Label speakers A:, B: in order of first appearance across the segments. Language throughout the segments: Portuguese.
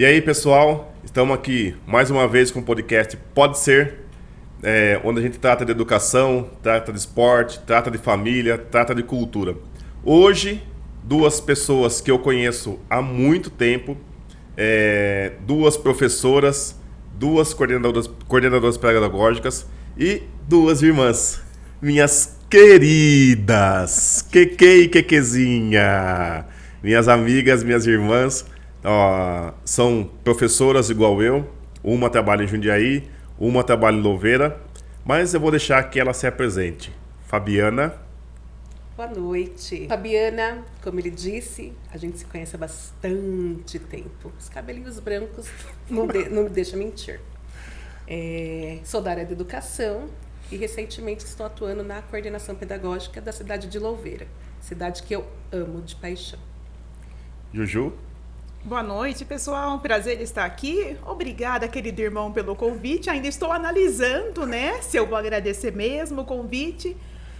A: E aí, pessoal, estamos aqui mais uma vez com o podcast Pode Ser, onde a gente trata de educação, trata de esporte, trata de família, trata de cultura. Hoje, duas pessoas que eu conheço há muito tempo, duas professoras, duas coordenadoras pedagógicas e duas irmãs, minhas queridas, Keke e Kekezinha, minhas amigas, minhas irmãs. São professoras igual eu, uma trabalha em Jundiaí, uma trabalha em Louveira, mas eu vou deixar que ela se apresente. Fabiana.
B: Boa noite. Fabiana, como ele disse, a gente se conhece há bastante tempo. Os cabelinhos brancos não me deixam mentir. Sou da área de educação e recentemente estou atuando na coordenação pedagógica da cidade de Louveira, cidade que eu amo de paixão.
A: Juju.
C: Boa noite, pessoal. Prazer estar aqui. Obrigada, querido irmão, pelo convite. Ainda estou analisando, se eu vou agradecer mesmo o convite.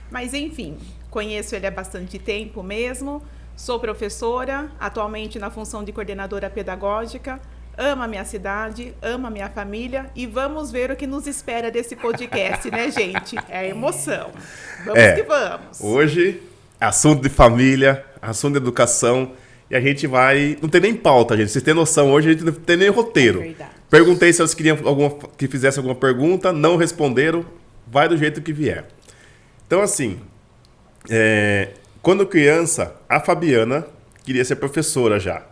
C: Mas, enfim, conheço ele há bastante tempo mesmo. Sou professora, atualmente na função de coordenadora pedagógica. Amo a minha cidade, amo a minha família. E vamos ver o que nos espera desse podcast, gente? É emoção. Vamos que vamos.
A: Hoje, assunto de família, assunto de educação. E a gente vai... Não tem nem pauta, gente. Vocês têm noção, hoje a gente não tem nem roteiro.
B: É verdade.
A: Perguntei se elas queriam que fizesse alguma pergunta, não responderam. Vai do jeito que vier. Então, assim, quando criança, a Fabiana queria ser professora já.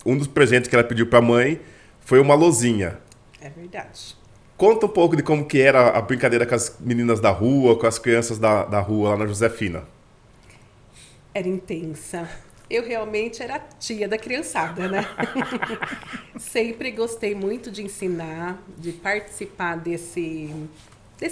A: Um dos presentes que ela pediu para a mãe foi uma lousinha.
B: É verdade.
A: Conta um pouco de como que era a brincadeira com as meninas da rua, com as crianças da rua lá na Josefina.
B: Era intensa. Eu realmente era a tia da criançada, Sempre gostei muito de ensinar, de participar desse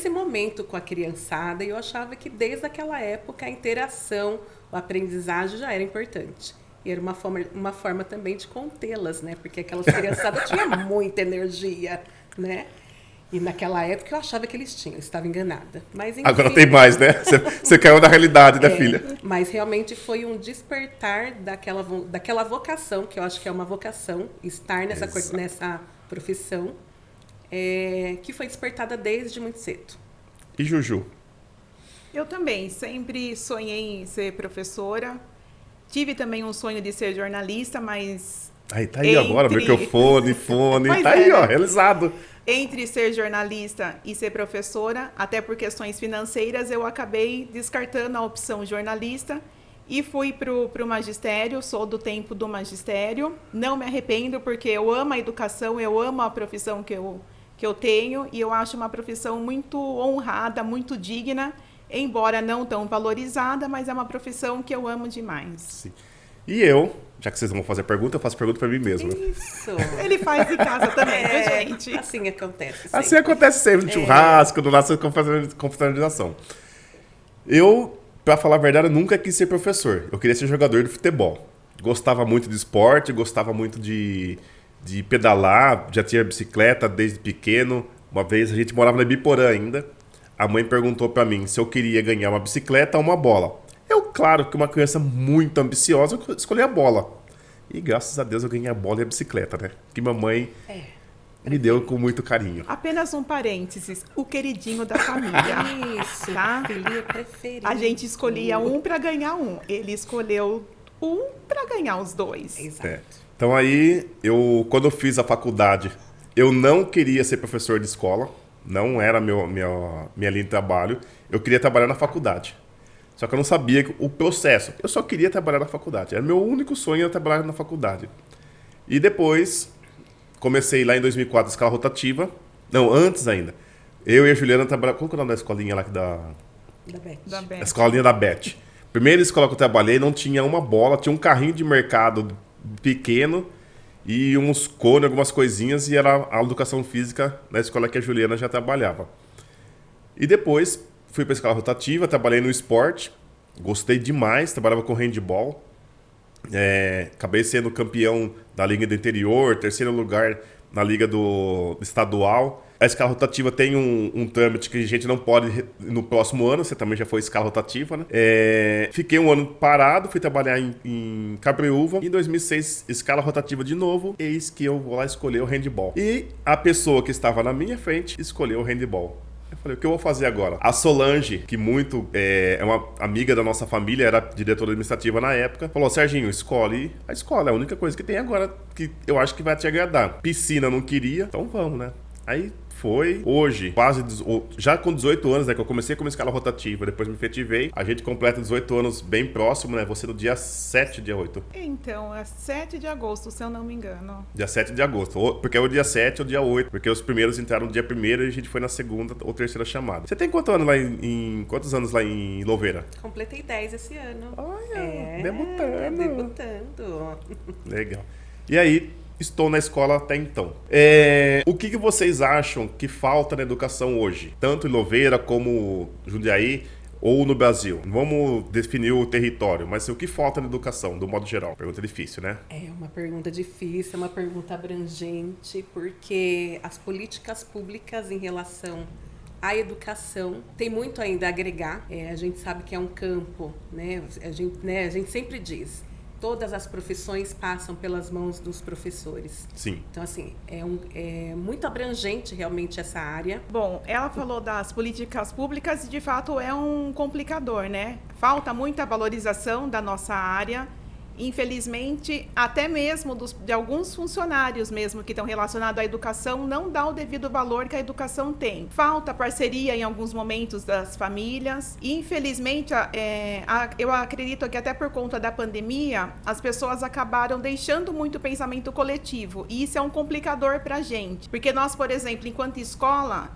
B: momento com a criançada. E eu achava que desde aquela época a interação, a aprendizagem já era importante. E era uma forma também de contê-las, Porque aquelas criançadas tinham muita energia, E naquela época eu achava que eles tinham, estava enganada. Mas, enfim,
A: agora tem mais, Você caiu na realidade, filha?
B: Mas realmente foi um despertar daquela vocação, que eu acho que é uma vocação, estar nessa profissão, que foi despertada desde muito cedo.
A: E Juju?
C: Eu também, sempre sonhei em ser professora. Tive também um sonho de ser jornalista, mas...
A: Tá aí agora, microfone, fone,
C: Pois
A: aí, realizado.
C: Entre ser jornalista e ser professora, até por questões financeiras, eu acabei descartando a opção jornalista e fui para o magistério, sou do tempo do magistério. Não me arrependo, porque eu amo a educação, eu amo a profissão que eu tenho, e eu acho uma profissão muito honrada, muito digna, embora não tão valorizada, mas é uma profissão que eu amo demais.
A: Sim. E eu, já que vocês vão fazer pergunta, eu faço pergunta para mim mesmo.
B: Isso!
C: Ele faz em casa também, gente?
B: Assim acontece sempre.
A: Assim acontece sempre, no churrasco, no nosso confraternização. Eu, para falar a verdade, eu nunca quis ser professor. Eu queria ser jogador de futebol. Gostava muito de esporte, gostava muito de pedalar, já tinha bicicleta desde pequeno. Uma vez a gente morava na Ibiporã ainda. A mãe perguntou para mim se eu queria ganhar uma bicicleta ou uma bola. Claro que uma criança muito ambiciosa, eu escolhi a bola. E graças a Deus eu ganhei a bola e a bicicleta, Que mamãe me deu com muito carinho.
C: Apenas um parênteses, o queridinho da família.
B: Isso,
C: tá?
B: Filhinho preferido.
C: A gente escolhia um para ganhar um. Ele escolheu um para ganhar os dois.
B: Exato.
A: Então aí, quando eu fiz a faculdade, eu não queria ser professor de escola. Não era minha linha de trabalho. Eu queria trabalhar na faculdade. Só que eu não sabia o processo. Eu só queria trabalhar na faculdade. Era meu único sonho era trabalhar na faculdade. E depois, comecei lá em 2004 a escola rotativa. Não, antes ainda. Eu e a Juliana trabalhamos... Qual que é o nome da escolinha lá?
B: Da Beth.
A: A escolinha da Beth. Primeira escola que eu trabalhei não tinha uma bola. Tinha um carrinho de mercado pequeno e uns cones, algumas coisinhas. E era a educação física na escola que a Juliana já trabalhava. E depois... fui para a escola rotativa, trabalhei no esporte, gostei demais, trabalhava com handball. Acabei sendo campeão da Liga do Interior, terceiro lugar na Liga do estadual. A escala rotativa tem um trâmite que a gente não pode no próximo ano, você também já foi escala rotativa, né? Fiquei um ano parado, fui trabalhar em Cabreúva. Em 2006, escala rotativa de novo, eis que eu vou lá escolher o handball. E a pessoa que estava na minha frente escolheu o handball. Eu falei, o que eu vou fazer agora? A Solange, que é uma amiga da nossa família, era diretora administrativa na época, falou, Serginho, escolhe a escola, é a única coisa que tem agora que eu acho que vai te agradar. Piscina não queria, então vamos, né? Aí foi hoje, já com 18 anos, né, que eu comecei com uma escala rotativa, depois me efetivei, a gente completa 18 anos bem próximo, né, você no dia 7, dia 8.
C: Então, é 7 de agosto, se eu não me engano.
A: Dia 7 de agosto, porque é o dia 7 ou dia 8, porque os primeiros entraram no dia 1º e a gente foi na segunda ou terceira chamada. Você tem quantos anos lá em Louveira?
B: Completei 10 esse ano.
A: Olha, debutando. Legal. E aí, estou na escola até então. O que vocês acham que falta na educação hoje? Tanto em Louveira como Jundiaí ou no Brasil? Vamos definir o território, mas o que falta na educação, do modo geral? Pergunta difícil, né?
B: É uma pergunta difícil, é uma pergunta abrangente, porque as políticas públicas em relação à educação tem muito ainda a agregar. A gente sabe que é um campo, né? A gente sempre diz, todas as profissões passam pelas mãos dos professores.
A: Sim.
B: Então, assim, é muito abrangente realmente essa área.
C: Bom, ela falou das políticas públicas e, de fato, é um complicador, né? Falta muita valorização da nossa área. Infelizmente, até mesmo de alguns funcionários mesmo que estão relacionados à educação, não dá o devido valor que a educação tem. Falta parceria em alguns momentos das famílias. E, infelizmente, eu acredito que até por conta da pandemia, as pessoas acabaram deixando muito o pensamento coletivo. E isso é um complicador para a gente. Porque nós, por exemplo, enquanto escola,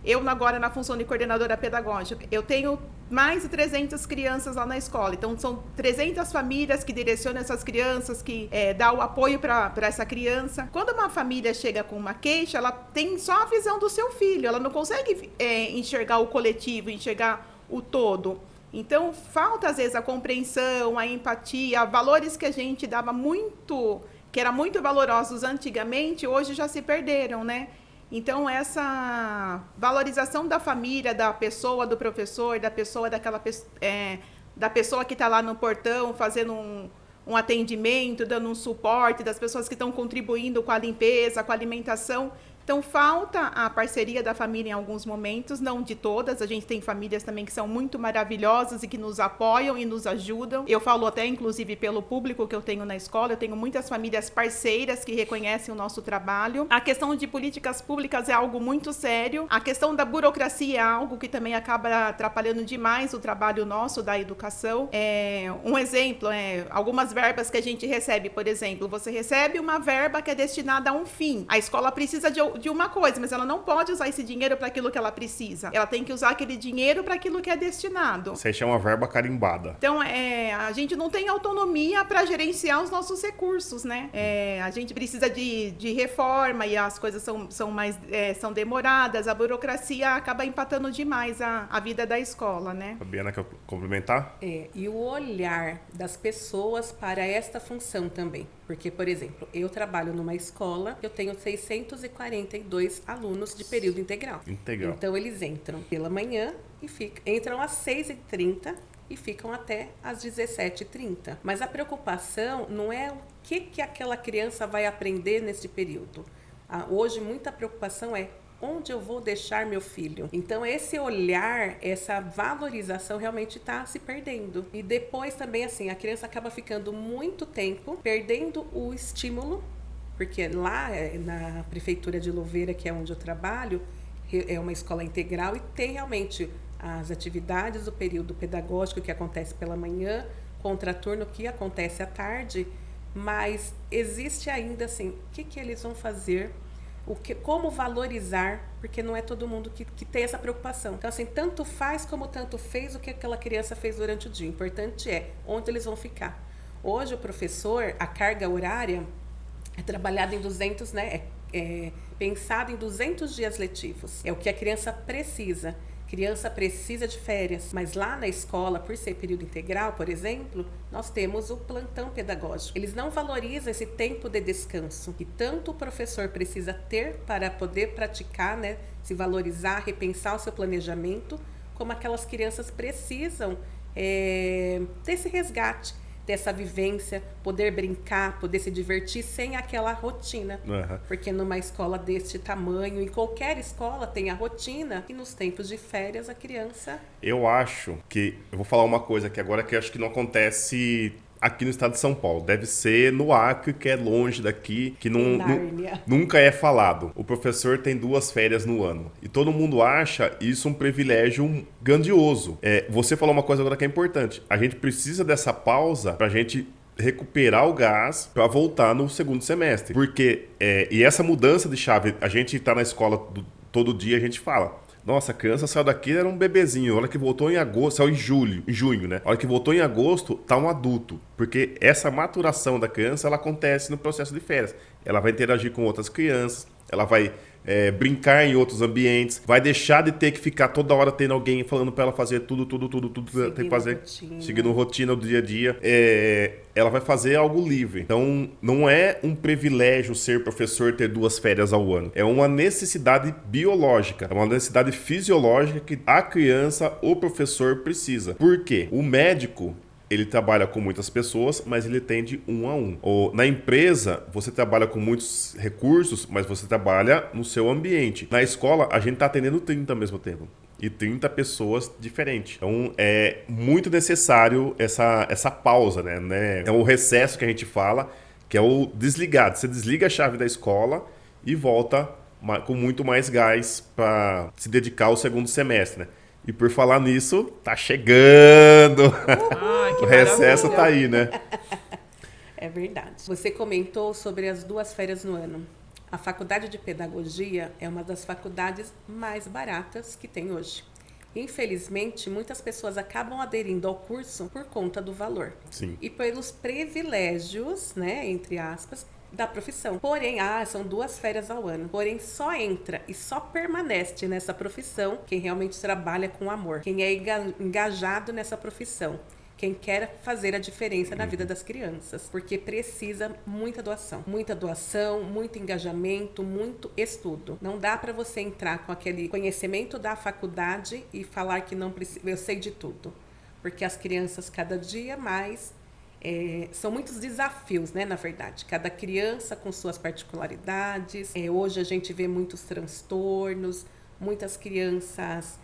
C: eu agora na função de coordenadora pedagógica, eu tenho mais de 300 crianças lá na escola. Então, são 300 famílias que direcionam essas crianças, que dá o apoio para essa criança. Quando uma família chega com uma queixa, ela tem só a visão do seu filho. Ela não consegue enxergar o coletivo, enxergar o todo. Então, falta, às vezes, a compreensão, a empatia, valores que a gente dava muito, que eram muito valorosos antigamente, hoje já se perderam, né? Então, essa valorização da família, da pessoa, do professor, da pessoa, da pessoa que está lá no portão fazendo um atendimento, dando um suporte, das pessoas que estão contribuindo com a limpeza, com a alimentação. Então, falta a parceria da família em alguns momentos, não de todas. A gente tem famílias também que são muito maravilhosas e que nos apoiam e nos ajudam. Eu falo até, inclusive, pelo público que eu tenho na escola. Eu tenho muitas famílias parceiras que reconhecem o nosso trabalho. A questão de políticas públicas é algo muito sério. A questão da burocracia é algo que também acaba atrapalhando demais o trabalho nosso da educação. Um exemplo algumas verbas que a gente recebe. Por exemplo, você recebe uma verba que é destinada a um fim. A escola precisa de uma coisa, mas ela não pode usar esse dinheiro para aquilo que ela precisa. Ela tem que usar aquele dinheiro para aquilo que é destinado.
A: Você chama verba carimbada.
C: Então, a gente não tem autonomia para gerenciar os nossos recursos, né? A gente precisa de reforma e as coisas são demoradas, a burocracia acaba empatando demais a vida da escola, né?
A: Fabiana, quer complementar?
B: E o olhar das pessoas para esta função também. Porque, por exemplo, eu trabalho numa escola, eu tenho 642 alunos de período integral. Então, eles entram pela manhã e entram às 6h30 e ficam até às 17h30. Mas a preocupação não é o que aquela criança vai aprender nesse período. Hoje, muita preocupação é onde eu vou deixar meu filho. Então, esse olhar, essa valorização realmente está se perdendo. E depois também, assim, a criança acaba ficando muito tempo perdendo o estímulo, porque lá na Prefeitura de Louveira, que é onde eu trabalho, é uma escola integral e tem realmente as atividades do período pedagógico que acontece pela manhã, contraturno que acontece à tarde, mas existe ainda, assim, o que eles vão fazer, como valorizar, porque não é todo mundo que tem essa preocupação. Então, assim, tanto faz como tanto fez o que aquela criança fez durante o dia. O importante é onde eles vão ficar. Hoje, o professor, a carga horária é trabalhada em 200, né? Pensado em 200 dias letivos. É o que a criança precisa. Criança precisa de férias, mas lá na escola, por ser período integral, por exemplo, nós temos o plantão pedagógico. Eles não valorizam esse tempo de descanso que tanto o professor precisa ter para poder praticar, né, se valorizar, repensar o seu planejamento, como aquelas crianças precisam desse resgate, dessa vivência, poder brincar, poder se divertir sem aquela rotina. Porque numa escola deste tamanho, em qualquer escola tem a rotina, e nos tempos de férias a criança...
A: Eu acho que... Eu vou falar uma coisa aqui agora que eu acho que não acontece aqui no estado de São Paulo. Deve ser no Acre, que é longe daqui, que nunca é falado. O professor tem 2 férias no ano. E todo mundo acha isso um privilégio grandioso. Você falou uma coisa agora que é importante. A gente precisa dessa pausa pra gente recuperar o gás para voltar no segundo semestre. Porque, e essa mudança de chave, a gente tá na escola todo dia, a gente fala... Nossa, a criança saiu daqui, era um bebezinho. A hora que voltou em agosto, saiu em junho, né? A hora que voltou em agosto, tá um adulto. Porque essa maturação da criança, ela acontece no processo de férias. Ela vai interagir com outras crianças, ela vai brincar em outros ambientes, vai deixar de ter que ficar toda hora tendo alguém falando para ela fazer tudo, tem que fazer, seguindo rotina do dia a dia. Ela vai fazer algo livre. Então, não é um privilégio ser professor, ter 2 férias ao ano. É uma necessidade biológica, é uma necessidade fisiológica que a criança, o professor precisa. Por quê? O médico, ele trabalha com muitas pessoas, mas ele atende 1 a 1. Na empresa, você trabalha com muitos recursos, mas você trabalha no seu ambiente. Na escola, a gente está atendendo 30 ao mesmo tempo. E 30 pessoas diferentes. Então, é muito necessário essa pausa, né? É o recesso que a gente fala, que é o desligar. Você desliga a chave da escola e volta com muito mais gás para se dedicar ao segundo semestre, né? E por falar nisso, tá chegando! O recesso tá aí, né?
B: É verdade. Você comentou sobre as 2 férias no ano. A Faculdade de Pedagogia é uma das faculdades mais baratas que tem hoje. Infelizmente, muitas pessoas acabam aderindo ao curso por conta do valor.
A: Sim.
B: E pelos privilégios, né, entre aspas, da profissão. Porém, são 2 férias ao ano. Porém, só entra e só permanece nessa profissão quem realmente trabalha com amor. Quem é engajado nessa profissão. Quem quer fazer a diferença na vida das crianças. Porque precisa muita doação, muito engajamento, muito estudo. Não dá para você entrar com aquele conhecimento da faculdade e falar que não precisa, eu sei de tudo. Porque as crianças cada dia mais... são muitos desafios, né, na verdade. Cada criança com suas particularidades. Hoje a gente vê muitos transtornos, muitas crianças,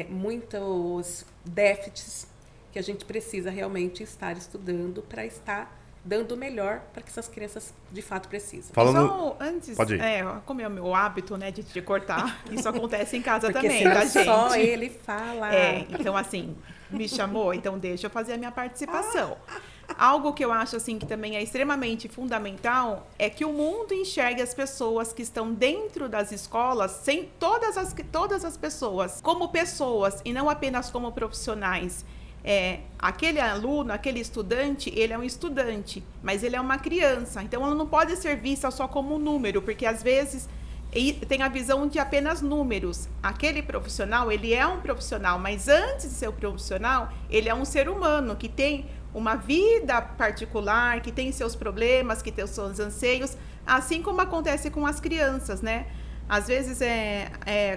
B: muitos déficits que a gente precisa realmente estar estudando para estar dando o melhor para que essas crianças de fato precisam.
C: Só antes,
A: Pode ir.
C: Como é o meu hábito, né, de te cortar, isso acontece em casa
B: porque
C: também, tá, gente?
B: Só ele fala.
C: Então assim, me chamou, então deixa eu fazer a minha participação. Algo que eu acho assim que também é extremamente fundamental é que o mundo enxergue as pessoas que estão dentro das escolas, sem todas as pessoas, como pessoas e não apenas como profissionais. Aquele aluno, aquele estudante, ele é um estudante, mas ele é uma criança. Então, ela não pode ser vista só como um número, porque às vezes tem a visão de apenas números. Aquele profissional, ele é um profissional, mas antes de ser um profissional, ele é um ser humano que tem uma vida particular, que tem seus problemas, que tem seus anseios, assim como acontece com as crianças, né? Às vezes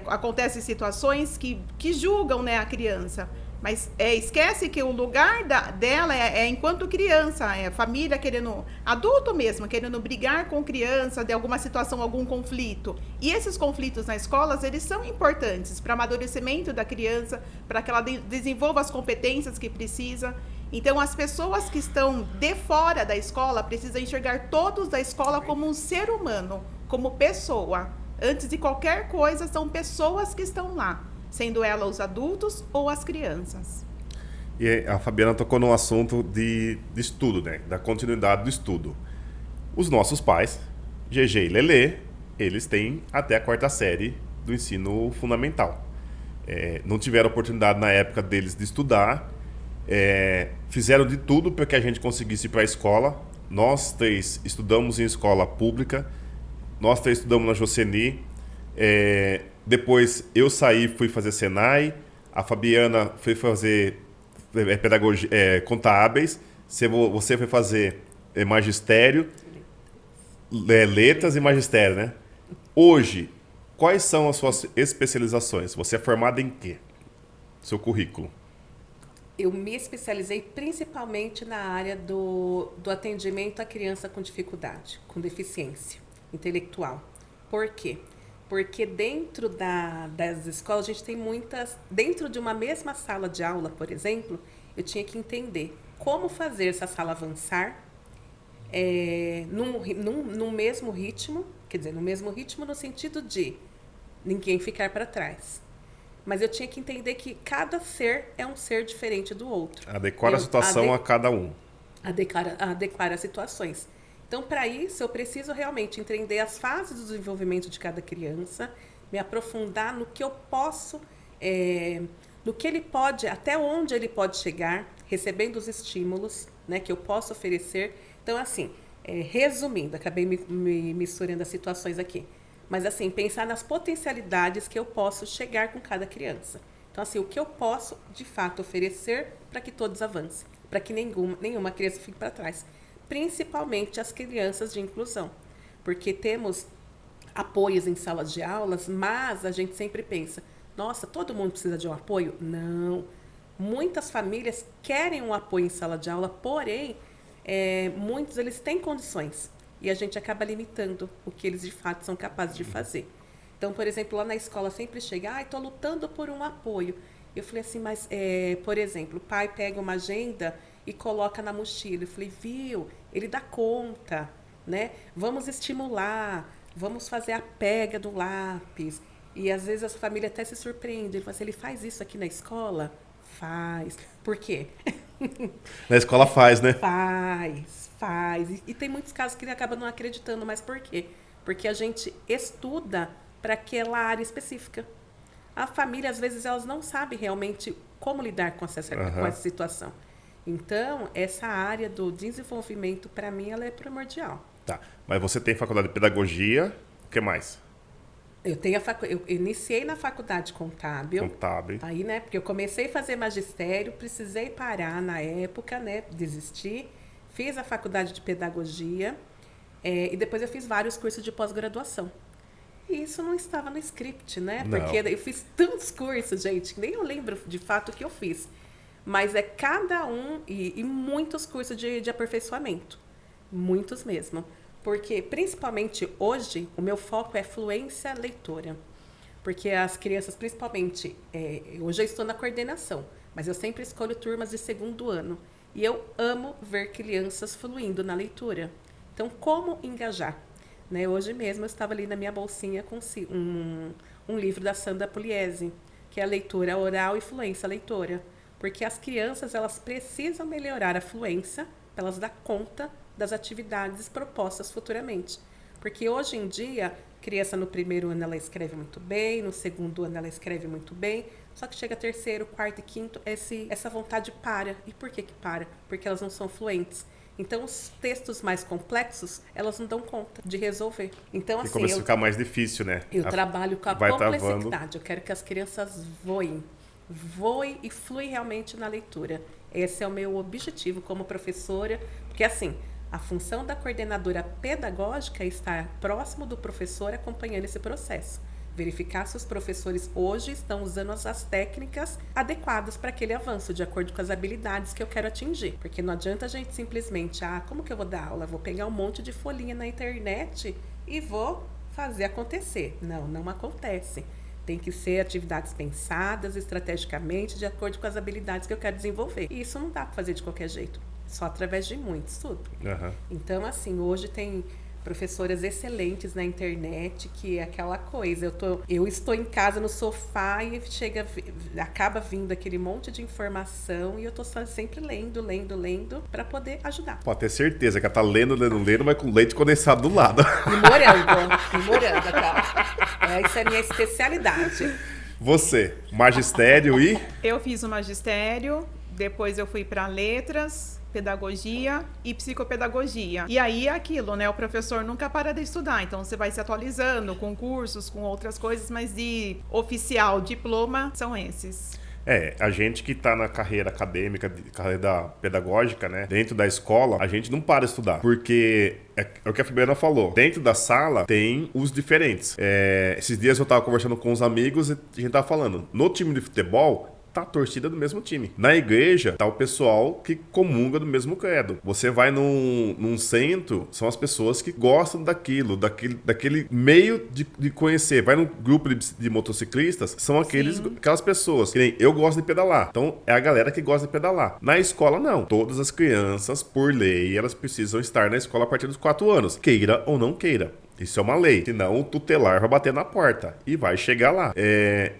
C: acontecem situações que julgam, né, a criança. Mas esquece que o lugar dela é enquanto criança, família querendo, adulto mesmo, querendo brigar com criança de alguma situação, algum conflito. E esses conflitos nas escolas, eles são importantes para o amadurecimento da criança, para que ela desenvolva as competências que precisa. Então, as pessoas que estão de fora da escola precisam enxergar todos da escola como um ser humano, como pessoa. Antes de qualquer coisa, são pessoas que estão lá, sendo elas os adultos ou as crianças.
A: E a Fabiana tocou no assunto de estudo, né? Da continuidade do estudo. Os nossos pais, GG e Lelê, eles têm até a 4ª série do ensino fundamental. Não tiveram oportunidade na época deles de estudar, fizeram de tudo para que a gente conseguisse ir para a escola. Nós 3 estudamos em escola pública, nós 3 estudamos na Joceni. Depois eu saí, fui fazer Senai, A Fabiana foi fazer pedagogia, contábeis. Você foi fazer magistério, letras e magistério, né? Hoje, quais são as suas especializações? Você é formada em quê? Seu currículo.
B: Eu me especializei principalmente na área do atendimento à criança com dificuldade, com deficiência intelectual. Por quê? Porque dentro das escolas a gente tem muitas... Dentro de uma mesma sala de aula, por exemplo, eu tinha que entender como fazer essa sala avançar num mesmo ritmo, quer dizer, no mesmo ritmo no sentido de ninguém ficar para trás. Mas eu tinha que entender que cada ser é um ser diferente do outro.
A: Adequar a situação a cada um.
B: Adequar as situações. Então, para isso, eu preciso realmente entender as fases do desenvolvimento de cada criança, me aprofundar no que eu posso, no que ele pode, até onde ele pode chegar, recebendo os estímulos, né, que eu posso oferecer. Então, assim, resumindo, acabei me misturando as situações aqui. Mas, assim, pensar nas potencialidades que eu posso chegar com cada criança. Então, assim, o que eu posso, de fato, oferecer para que todos avancem, para que nenhuma criança fique para trás. Principalmente as crianças de inclusão. Porque temos apoios em salas de aulas, mas a gente sempre pensa, nossa, todo mundo precisa de um apoio? Não. Muitas famílias querem um apoio em sala de aula, porém, muitos eles têm condições. E a gente acaba limitando o que eles de fato são capazes de fazer. Então, por exemplo, lá na escola sempre chega, estou lutando por um apoio. Eu falei assim, mas, por exemplo, o pai pega uma agenda e coloca na mochila. Eu falei, viu, ele dá conta, né? Vamos estimular, vamos fazer a pega do lápis. E às vezes a família até se surpreende. Ele fala assim, ele faz isso aqui na escola? Faz. Por quê?
A: Na escola faz, né?
B: Faz. E tem muitos casos que ele acaba não acreditando, mas por quê? Porque a gente estuda para aquela área específica. A família, às vezes, elas não sabe realmente como lidar com essa situação. Então, essa área do desenvolvimento, para mim, ela é primordial.
A: Tá, mas você tem faculdade de pedagogia, o que mais?
B: Eu iniciei na faculdade contábil. Aí, né, porque eu comecei a fazer magistério, precisei parar na época, né, desistir. Fiz a faculdade de pedagogia e depois eu fiz vários cursos de pós-graduação. E isso não estava no script, né?
A: Não.
B: Porque eu fiz tantos cursos, gente, que nem eu lembro de fato o que eu fiz. Mas cada um e muitos cursos de aperfeiçoamento. Muitos mesmo. Porque, principalmente hoje, o meu foco é fluência leitora. Porque as crianças, principalmente, hoje eu estou na coordenação, mas eu sempre escolho turmas de segundo ano. E eu amo ver crianças fluindo na leitura. Então, como engajar? Né? Hoje mesmo eu estava ali na minha bolsinha com um livro da Sandra Pugliese, que é a leitura oral e fluência leitora. Porque as crianças elas precisam melhorar a fluência para elas dar conta das atividades propostas futuramente. Porque hoje em dia, criança no primeiro ano ela escreve muito bem, no segundo ano ela escreve muito bem, só que chega terceiro, quarto e quinto, essa vontade para. E por que para? Porque elas não são fluentes. Então, os textos mais complexos, elas não dão conta de resolver. Então, assim,
A: começa a ficar mais difícil, né?
B: Eu trabalho com a complexidade. Eu quero que as crianças voem e fluem realmente na leitura. Esse é o meu objetivo como professora, porque assim, a função da coordenadora pedagógica é estar próximo do professor acompanhando esse processo. Verificar se os professores hoje estão usando as técnicas adequadas para aquele avanço, de acordo com as habilidades que eu quero atingir. Porque não adianta a gente simplesmente, como que eu vou dar aula? Vou pegar um monte de folhinha na internet e vou fazer acontecer. Não acontece. Tem que ser atividades pensadas estrategicamente, de acordo com as habilidades que eu quero desenvolver. E isso não dá para fazer de qualquer jeito, só através de muito estudo. Então, assim, hoje tem professoras excelentes na internet, que é aquela coisa, eu estou em casa no sofá e acaba vindo aquele monte de informação e eu estou sempre lendo para poder ajudar.
A: Pode ter certeza que ela está lendo, mas com leite condensado do lado.
B: E morando, cara. Essa é a minha especialidade.
A: Você, magistério e?
C: Eu fiz o magistério, depois eu fui para letras, pedagogia e psicopedagogia. E aí é aquilo, né? O professor nunca para de estudar, então você vai se atualizando com cursos, com outras coisas, mas de oficial, diploma, são esses.
A: A gente que tá na carreira acadêmica, carreira pedagógica, né? Dentro da escola, a gente não para de estudar. Porque é o que a Fabiana falou. Dentro da sala tem os diferentes. Esses dias eu tava conversando com uns amigos e a gente tava falando. No time de futebol, tá a torcida do mesmo time. Na igreja, tá o pessoal que comunga do mesmo credo. Você vai num centro, são as pessoas que gostam daquele meio de conhecer. Vai num grupo de motociclistas, são aquelas pessoas. Que nem eu gosto de pedalar. Então, é a galera que gosta de pedalar. Na escola, não. Todas as crianças, por lei, elas precisam estar na escola a partir dos 4 anos. Queira ou não queira. Isso é uma lei. Senão o tutelar vai bater na porta e vai chegar lá.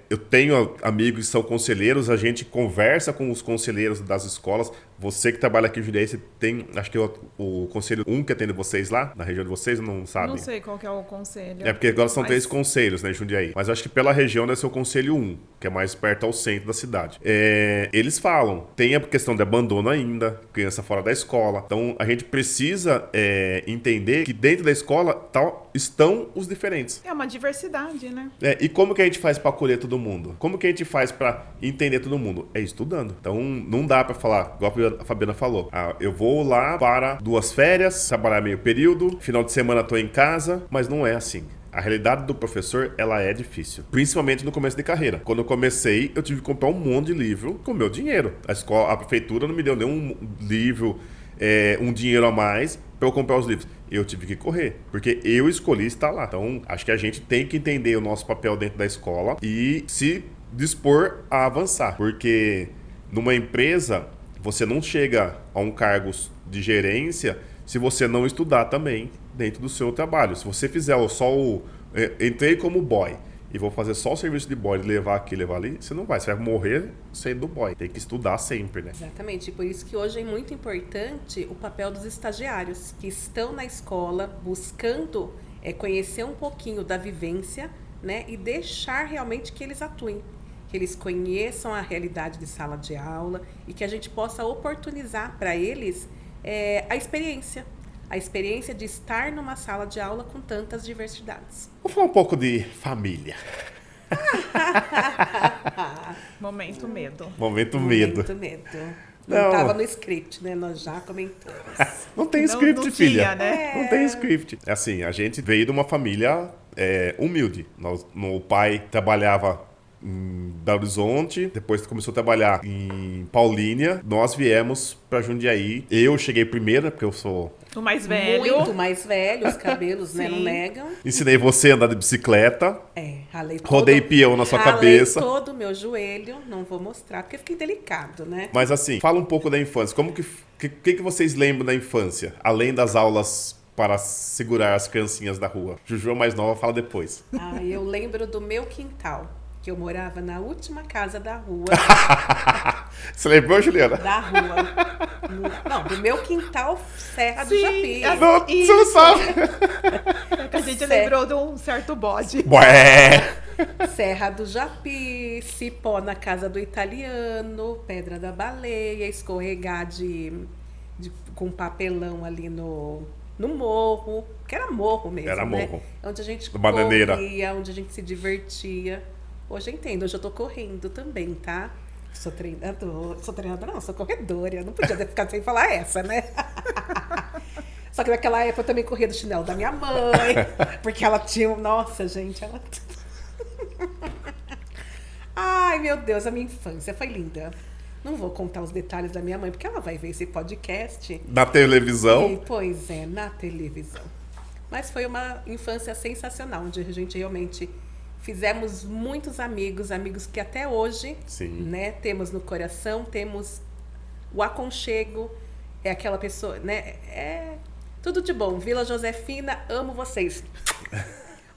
A: Eu tenho amigos que são conselheiros, a gente conversa com os conselheiros das escolas. Você que trabalha aqui em Jundiaí, você tem, acho que o conselho 1 que atende vocês lá, na região de vocês, não sabe?
C: Não sei qual que é o conselho.
A: É porque agora são 3 conselhos, né, em Jundiaí. Mas eu acho que pela região deve ser o conselho 1, que é mais perto ao centro da cidade. Eles falam, tem a questão de abandono ainda, criança fora da escola. Então, a gente precisa entender que dentro da escola estão os diferentes.
C: É uma diversidade, né?
A: E como que a gente faz para acolher todo mundo? Como que a gente faz para entender todo mundo? É estudando. Então, não dá para falar, igual a Fabiana falou. Eu vou lá para 2 férias, trabalhar meio período, final de semana tô em casa, mas não é assim. A realidade do professor, ela é difícil. Principalmente no começo de carreira. Quando eu comecei, eu tive que comprar um monte de livro com meu dinheiro. A prefeitura não me deu nenhum livro, um dinheiro a mais para eu comprar os livros. Eu tive que correr, porque eu escolhi estar lá. Então, acho que a gente tem que entender o nosso papel dentro da escola e se dispor a avançar. Porque numa empresa, você não chega a um cargo de gerência se você não estudar também dentro do seu trabalho. Se você fizer entrei como boy e vou fazer só o serviço de boy, levar aqui, levar ali, você não vai. Você vai morrer sendo do boy. Tem que estudar sempre, né?
B: Exatamente. E por isso que hoje é muito importante o papel dos estagiários que estão na escola buscando conhecer um pouquinho da vivência, né? E deixar realmente que eles atuem. Que eles conheçam a realidade de sala de aula e que a gente possa oportunizar para eles a experiência de estar numa sala de aula com tantas diversidades.
A: Vou falar um pouco de família.
C: Momento medo.
A: Momento medo.
B: Não estava no script, né? Nós já comentamos.
A: Não tem script,
C: não
A: filha.
C: Tinha, né?
A: Não tem script. Assim, a gente veio de uma família humilde. O pai trabalhava em Belo Horizonte, depois começou a trabalhar em Paulínia. Nós viemos para Jundiaí. Eu cheguei primeiro, porque eu sou
C: o mais velho.
B: Muito mais velho, os cabelos, né, não negam.
A: Ensinei você a andar de bicicleta.
B: Rodei
A: peão na sua cabeça.
B: Ralei todo o meu joelho, não vou mostrar, porque fiquei delicado, né?
A: Mas assim, fala um pouco da infância. Como que vocês lembram da infância? Além das aulas para segurar as criancinhas da rua. Juju, a mais nova, fala depois.
B: Eu lembro do meu quintal. Que eu morava na última casa da rua.
A: Você lembrou, Juliana?
B: Da rua. Não, do meu quintal, Serra do Japi.
A: Você não sabe.
C: A gente lembrou de um certo bode.
B: Serra do Japi, cipó na casa do italiano, Pedra da Baleia, escorregar com papelão ali no morro, que era morro mesmo,
A: era
B: né?
A: morro.
B: Onde a gente
A: Bananeira.
B: corria, onde a gente se divertia. Hoje eu entendo, hoje eu tô correndo também, tá? Sou treinadora não, sou corredora. Eu não podia ter ficado sem falar essa, né? Só que naquela época eu também corria do chinelo da minha mãe, porque ela tinha... Nossa, gente, ela... Ai, meu Deus, a minha infância foi linda. Não vou contar os detalhes da minha mãe, porque ela vai ver esse podcast.
A: Na televisão?
B: Pois é, na televisão. Mas foi uma infância sensacional, onde a gente realmente... Fizemos muitos amigos que até hoje, né, temos no coração, temos o aconchego, é aquela pessoa, né, tudo de bom. Vila Josefina, amo vocês.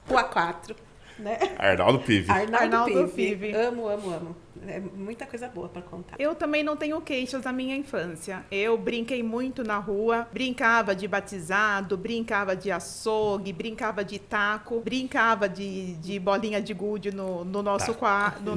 B: Rua 4, né?
A: Arnaldo Pive.
B: Arnaldo Pive. Amo. É muita coisa boa para contar.
C: Eu também não tenho queixas da minha infância. Eu brinquei muito na rua, brincava de batizado, brincava de açougue, brincava de taco, brincava de bolinha de gude no nosso quarto,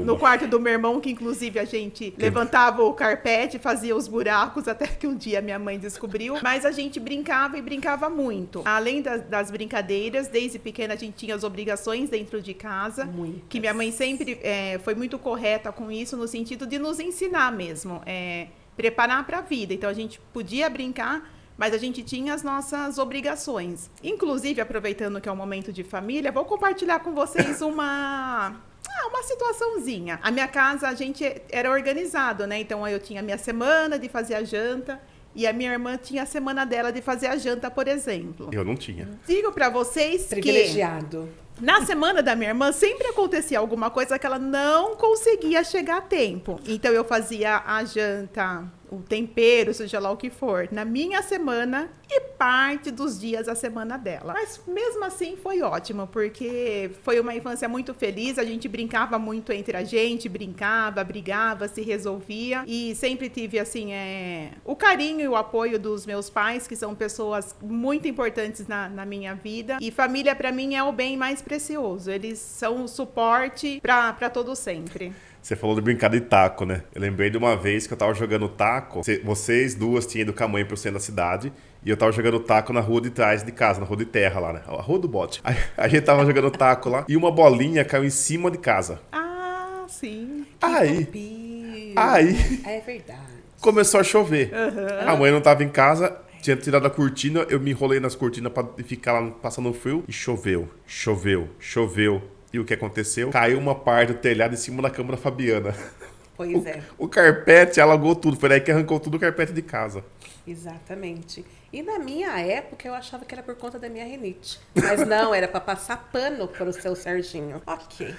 C: no quarto do meu irmão, que inclusive a gente levantava o carpete, fazia os buracos, até que um dia minha mãe descobriu. Mas a gente brincava e brincava muito. Além das brincadeiras, desde pequena a gente tinha as obrigações obrigações dentro de casa.
B: Muitas.
C: Que minha mãe sempre foi muito correta com isso, no sentido de nos ensinar mesmo, preparar para a vida. Então, a gente podia brincar, mas a gente tinha as nossas obrigações. Inclusive, aproveitando que é um momento de família, vou compartilhar com vocês uma situaçãozinha. A minha casa, a gente era organizado, né? Então, eu tinha a minha semana de fazer a janta e a minha irmã tinha a semana dela de fazer a janta, por exemplo.
A: Eu não tinha.
C: Digo para vocês
B: Privilegiado.
C: que na semana da minha irmã sempre acontecia alguma coisa que ela não conseguia chegar a tempo. Então, eu fazia a janta, o tempero, seja lá o que for, na minha semana e parte dos dias da semana dela. Mas mesmo assim foi ótimo, porque foi uma infância muito feliz, a gente brincava muito entre a gente, brincava, brigava, se resolvia e sempre tive assim o carinho e o apoio dos meus pais, que são pessoas muito importantes na minha vida, e família para mim é o bem mais precioso, eles são o suporte para todo sempre.
A: Você falou de brincar de taco, né? Eu lembrei de uma vez que eu tava jogando taco. Vocês duas tinham ido com a mãe pro centro da cidade. E eu tava jogando taco na rua de trás de casa, na rua de terra lá, né? A rua do bote. Aí a gente tava jogando taco lá. E uma bolinha caiu em cima de casa.
C: Ah, sim.
A: Aí
B: É verdade.
A: começou a chover. A mãe não tava em casa. Tinha tirado a cortina. Eu me enrolei nas cortinas pra ficar lá passando frio. E choveu. E o que aconteceu? Caiu uma parte do telhado em cima da cama da Fabiana.
B: Pois é.
A: O carpete alagou tudo. Foi daí que arrancou tudo o carpete de casa.
B: Exatamente. E na minha época eu achava que era por conta da minha rinite. Mas não, era para passar pano para o seu Serginho. Ok.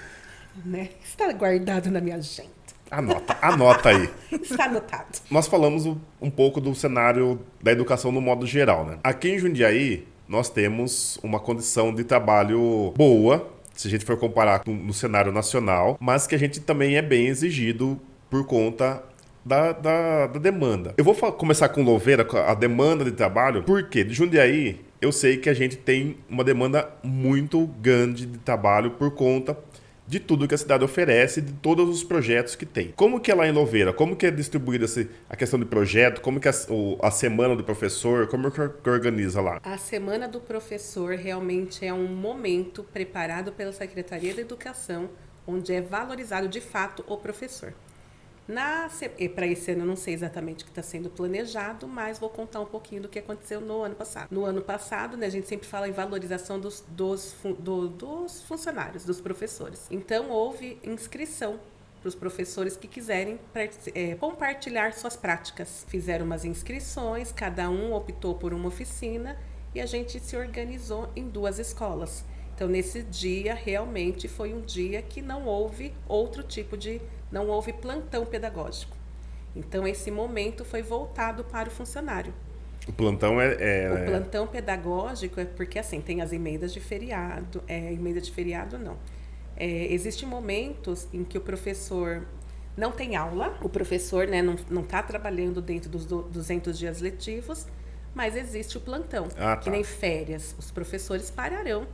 B: Né? Está guardado na minha agenda.
A: Anota aí.
B: Está anotado.
A: Nós falamos um pouco do cenário da educação no modo geral, né? Aqui em Jundiaí, nós temos uma condição de trabalho boa, se a gente for comparar no cenário nacional, mas que a gente também é bem exigido por conta da demanda. Eu vou começar com Louveira, a demanda de trabalho, porque de Jundiaí eu sei que a gente tem uma demanda muito grande de trabalho por conta de tudo que a cidade oferece, de todos os projetos que tem. Como que é lá em Louveira? Como que é distribuída a questão de projeto? Como que é a semana do professor? Como que organiza lá?
B: A Semana do Professor realmente é um momento preparado pela Secretaria da Educação, onde é valorizado de fato o professor. Para esse ano eu não sei exatamente o que está sendo planejado, mas vou contar um pouquinho do que aconteceu no ano passado. No ano passado, né, a gente sempre fala em valorização dos funcionários, dos professores. Então, houve inscrição para os professores que quiserem compartilhar suas práticas. Fizeram umas inscrições, cada um optou por uma oficina e a gente se organizou em 2 escolas. Então, nesse dia, realmente foi um dia que não houve não houve plantão pedagógico. Então, esse momento foi voltado para o funcionário.
A: O plantão
B: O plantão pedagógico é porque, assim, tem as emendas de feriado. Emenda de feriado, não. Existem momentos em que o professor não tem aula, o professor, né, não está trabalhando dentro dos 200 dias letivos, mas existe o plantão. Que nem férias. Os professores pararão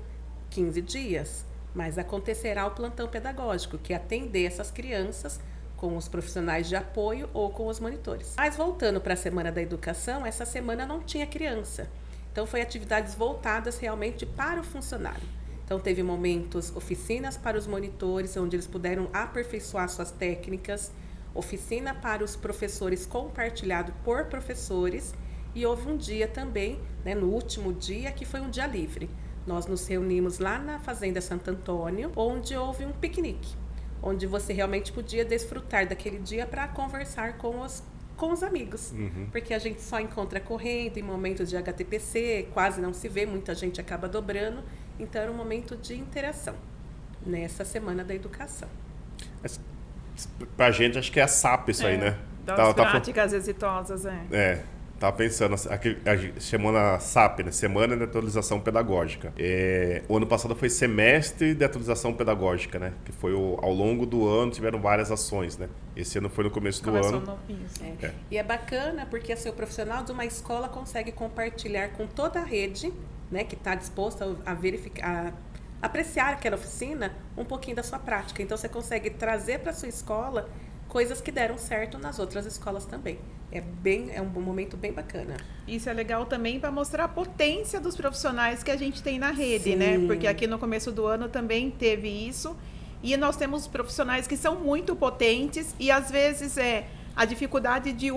B: 15 dias. Mas acontecerá o plantão pedagógico, que é atender essas crianças com os profissionais de apoio ou com os monitores. Mas voltando para a Semana da Educação, essa semana não tinha criança. Então, foi atividades voltadas realmente para o funcionário. Então, teve momentos, oficinas para os monitores, onde eles puderam aperfeiçoar suas técnicas, oficina para os professores compartilhado por professores, e houve um dia também, né, no último dia, que foi um dia livre. Nós nos reunimos lá na Fazenda Santo Antônio, onde houve um piquenique, onde você realmente podia desfrutar daquele dia para conversar com os amigos. Porque a gente só encontra correndo em momentos de HTPC, quase não se vê, muita gente acaba dobrando. Então, era um momento de interação nessa Semana da Educação.
A: Pra gente, acho que é a SAP isso aí, né?
C: Das práticas exitosas,
A: Tava pensando, chamando a SAP, né? Semana de Atualização Pedagógica. O ano passado foi Semestre de Atualização Pedagógica, né? Que foi ao longo do ano, tiveram várias ações, né? Esse ano foi no começo do ano.
B: E é bacana porque assim, o profissional de uma escola consegue compartilhar com toda a rede, né? Que está disposta a verificar, apreciar aquela oficina, um pouquinho da sua prática. Então, você consegue trazer para a sua escola coisas que deram certo nas outras escolas também. É um momento bem bacana.
C: Isso é legal também para mostrar a potência dos profissionais que a gente tem na rede,
B: Sim.
C: né? Porque aqui no começo do ano também teve isso. E nós temos profissionais que são muito potentes e às vezes a dificuldade de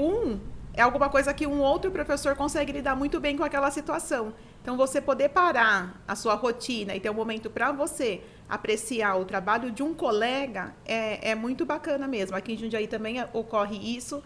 C: é alguma coisa que um outro professor consegue lidar muito bem com aquela situação. Então, você poder parar a sua rotina e ter um momento para você apreciar o trabalho de um colega é muito bacana mesmo. Aqui em Jundiaí também ocorre isso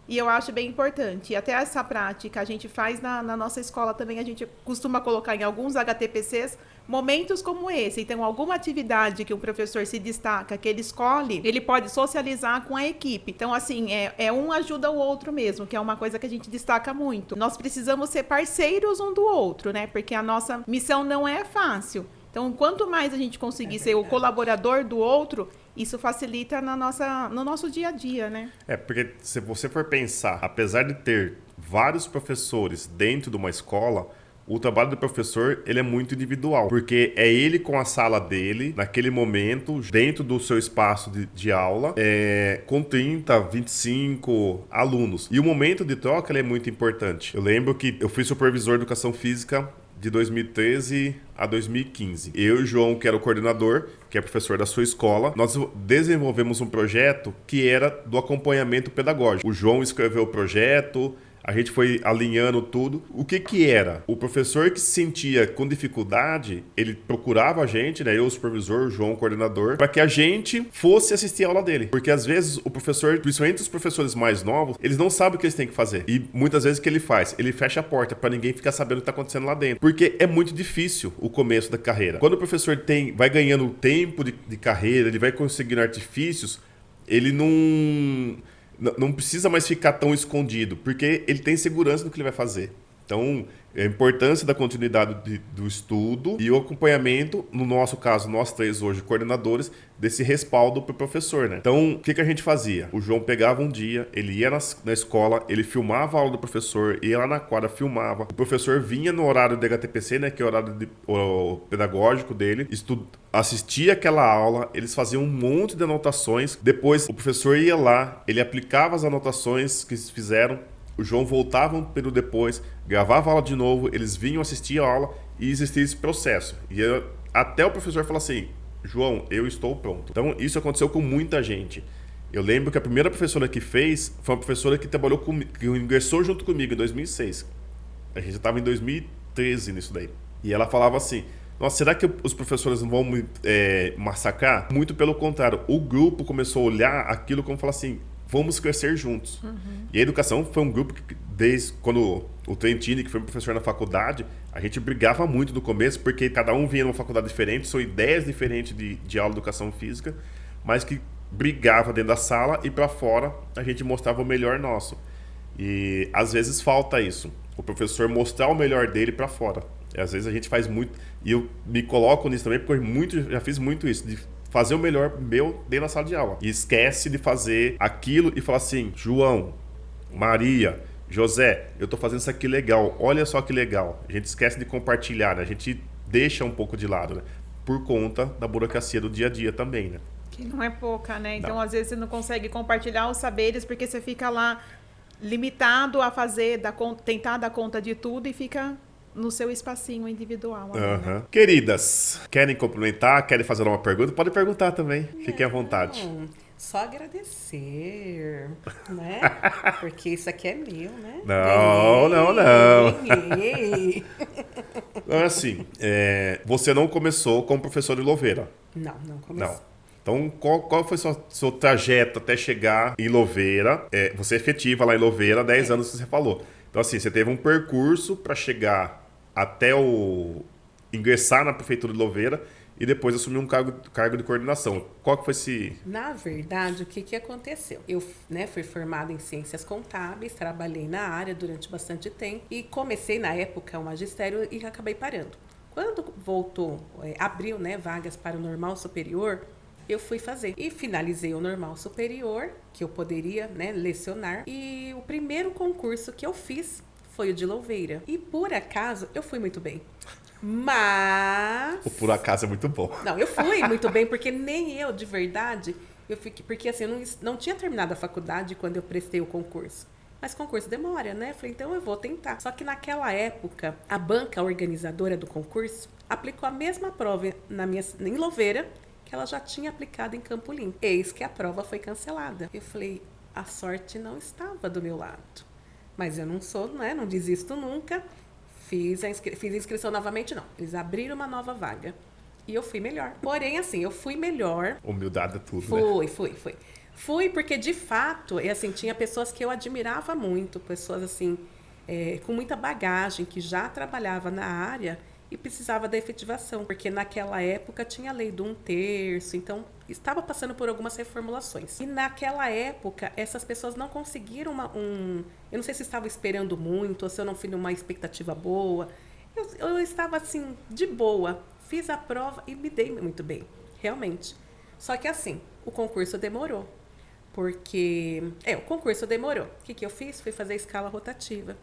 C: e eu acho bem importante. E até essa prática a gente faz na nossa escola também. A gente costuma colocar em alguns HTPCs momentos como esse. Então, alguma atividade que um professor se destaca, que ele escolhe, ele pode socializar com a equipe. Então, assim, um ajuda o outro mesmo, que é uma coisa que a gente destaca muito. Nós precisamos ser parceiros um do outro, né? Porque a nossa missão não é fácil. Então, quanto mais a gente conseguir ser o colaborador do outro, isso facilita no nosso dia a dia, né?
A: Porque se você for pensar, apesar de ter vários professores dentro de uma escola, o trabalho do professor, ele é muito individual, porque é ele com a sala dele, naquele momento, dentro do seu espaço de aula, com 30, 25 alunos. E o momento de troca, ele é muito importante. Eu lembro que eu fui supervisor de educação física de 2013 a 2015. Eu e o João, que era o coordenador, que é professor da sua escola, nós desenvolvemos um projeto que era do acompanhamento pedagógico. O João escreveu o projeto, a gente foi alinhando tudo. O que era? O professor que se sentia com dificuldade, ele procurava a gente, né? Eu, o supervisor, o João, o coordenador, para que a gente fosse assistir a aula dele. Porque às vezes o professor, principalmente os professores mais novos, eles não sabem o que eles têm que fazer. E muitas vezes o que ele faz? Ele fecha a porta para ninguém ficar sabendo o que está acontecendo lá dentro. Porque é muito difícil o começo da carreira. Quando o professor vai ganhando tempo de carreira, ele vai conseguindo artifícios, ele não precisa mais ficar tão escondido, porque ele tem segurança do que ele vai fazer. Então, a importância da continuidade do estudo e o acompanhamento, no nosso caso, nós três hoje coordenadores, desse respaldo para o professor, né? Então, o que a gente fazia? O João pegava um dia, ele ia na escola, ele filmava a aula do professor, ia lá na quadra, filmava. O professor vinha no horário de HTPC, né, que é o horário o pedagógico dele, assistia aquela aula, eles faziam um monte de anotações. Depois, o professor ia lá, ele aplicava as anotações que eles fizeram. O João voltava um período depois, gravava a aula de novo, eles vinham assistir a aula e existia esse processo. Até o professor falar assim, João, eu estou pronto. Então, isso aconteceu com muita gente. Eu lembro que a primeira professora que fez foi uma professora que trabalhou comigo, que ingressou junto comigo em 2006. A gente estava em 2013 nisso daí. E ela falava assim, nossa, será que os professores não vão me massacrar? Muito pelo contrário. O grupo começou a olhar aquilo como falar assim, vamos crescer juntos. Uhum. E a educação foi um grupo que, desde quando o Trentini, que foi professor na faculdade, a gente brigava muito no começo, porque cada um vinha numa faculdade diferente, são ideias diferentes de aula de educação física, mas que brigava dentro da sala e para fora a gente mostrava o melhor nosso. E às vezes falta isso, o professor mostrar o melhor dele para fora. E às vezes a gente faz muito, e eu me coloco nisso também, porque eu já fiz muito isso, de fazer o melhor meu dentro da sala de aula. E esquece de fazer aquilo e falar assim, João, Maria, José, eu tô fazendo isso aqui legal, olha só que legal. A gente esquece de compartilhar, né? A gente deixa um pouco de lado, né? Por conta da burocracia do dia a dia também, né?
C: Que não é pouca, né? Então,
A: não.
C: Às vezes você não consegue compartilhar os saberes porque você fica lá limitado a fazer, tentar dar conta de tudo e fica no seu espacinho individual. Né?
A: Queridas, querem complementar? Querem fazer uma pergunta? Pode perguntar também. Fiquem à vontade.
B: Só agradecer, né? Porque isso aqui é meu, né?
A: Não.
B: Ganhei.
A: Então, assim, você não começou como professor de Louveira?
B: Não comecei.
A: Não. Então, qual foi o seu trajeto até chegar em Louveira? Você é efetiva lá em Louveira há 10 anos que você falou. Então, assim, você teve um percurso para chegar até ingressar na prefeitura de Louveira e depois assumir um cargo de coordenação. Qual que foi esse...
B: Na verdade, o que aconteceu? Eu fui formada em Ciências Contábeis, trabalhei na área durante bastante tempo e comecei, na época, o magistério e acabei parando. Quando voltou, abriu vagas para o normal superior, eu fui fazer. E finalizei o normal superior, que eu poderia lecionar. E o primeiro concurso que eu fiz foi o de Louveira. E por acaso, eu fui muito bem. Mas...
A: O por acaso é muito bom.
B: Não, eu fui muito bem, porque nem eu, de verdade, Eu fiquei, porque assim, eu não tinha terminado a faculdade quando eu prestei o concurso. Mas concurso demora, né? Falei, então eu vou tentar. Só que naquela época, a banca organizadora do concurso aplicou a mesma prova em Louveira, que ela já tinha aplicado em Campo Limpo. Eis que a prova foi cancelada. Eu falei, a sorte não estava do meu lado. Mas eu não sou, né? Não desisto nunca. Fiz a inscrição novamente, não. Eles abriram uma nova vaga. E eu fui melhor. Porém, assim, eu fui melhor.
A: Humildade é tudo, né?
B: Fui. Fui porque, de fato, assim, tinha pessoas que eu admirava muito. Pessoas, assim, com muita bagagem, que já trabalhava na área e precisava da efetivação. Porque naquela época tinha a lei do 1/3. Então, estava passando por algumas reformulações. E naquela época, essas pessoas não conseguiram eu não sei se estavam esperando muito, ou se eu não fui numa expectativa boa. Eu estava, assim, de boa. Fiz a prova e me dei muito bem, realmente. Só que, assim, o concurso demorou. Porque... o concurso demorou. O que eu fiz? Fui fazer escala rotativa.